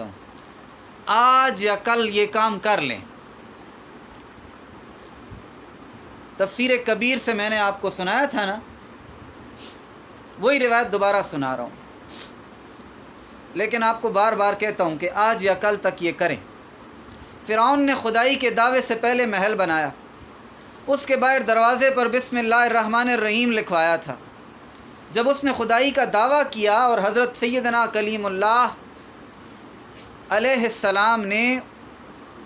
ہوں آج یا کل یہ کام کر لیں. تفسیر کبیر سے میں نے آپ کو سنایا تھا نا، وہی روایت دوبارہ سنا رہا ہوں، لیکن آپ کو بار بار کہتا ہوں کہ آج یا کل تک یہ کریں. فرعون نے خدائی کے دعوے سے پہلے محل بنایا، اس کے باہر دروازے پر بسم اللہ الرحمن الرحیم لکھوایا تھا. جب اس نے خدائی کا دعویٰ کیا اور حضرت سیدنا کلیم اللہ علیہ السلام نے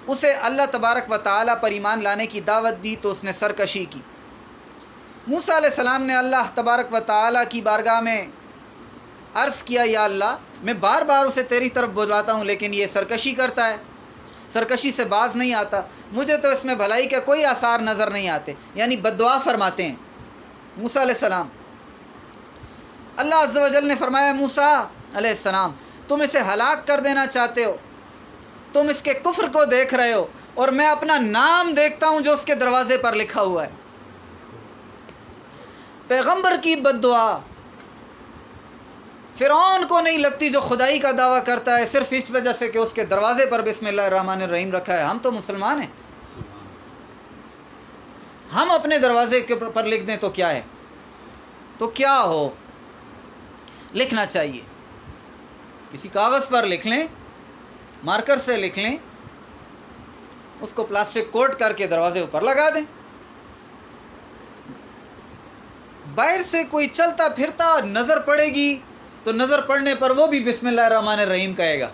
اسے اللہ تبارک و تعالیٰ پر ایمان لانے کی دعوت دی تو اس نے سرکشی کی. موسیٰ علیہ السلام نے اللہ تبارک و تعالیٰ کی بارگاہ میں عرض کیا، یا اللہ میں بار بار اسے تیری طرف بلاتا ہوں لیکن یہ سرکشی کرتا ہے، سرکشی سے باز نہیں آتا، مجھے تو اس میں بھلائی کے کوئی آثار نظر نہیں آتے. یعنی بددعا فرماتے ہیں موسیٰ علیہ السلام. اللہ عز و جل نے فرمایا، موسیٰ علیہ السلام تم اسے ہلاک کر دینا چاہتے ہو، تم اس کے کفر کو دیکھ رہے ہو اور میں اپنا نام دیکھتا ہوں جو اس کے دروازے پر لکھا ہوا ہے. پیغمبر کی بددعا فرعون کو نہیں لگتی جو خدائی کا دعویٰ کرتا ہے، صرف اس وجہ سے کہ اس کے دروازے پر بسم اللہ الرحمن الرحیم رکھا ہے. ہم تو مسلمان ہیں، ہم اپنے دروازے کے پر لکھ دیں تو کیا ہے، تو کیا ہو. لکھنا چاہیے، کسی کاغذ پر لکھ لیں، مارکر سے لکھ لیں، اس کو پلاسٹک کوٹ کر کے دروازے اوپر لگا دیں. باہر سے کوئی چلتا پھرتا نظر پڑے گی تو نظر پڑنے پر وہ بھی بسم اللہ الرحمن الرحیم کہے گا،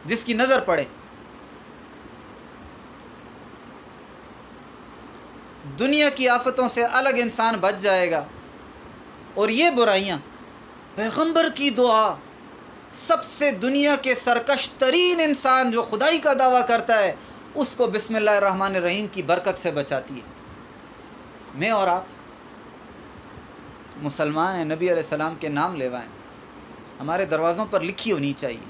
جس کی نظر پڑے. دنیا کی آفتوں سے الگ انسان بچ جائے گا. اور یہ برائیاں، پیغمبر کی دعا سب سے دنیا کے سرکش ترین انسان جو خدائی کا دعویٰ کرتا ہے اس کو بسم اللہ الرحمن الرحیم کی برکت سے بچاتی ہے. میں اور آپ مسلمان ہیں، نبی علیہ السلام کے نام لیوائیں، ہمارے دروازوں پر لکھی ہونی چاہیے.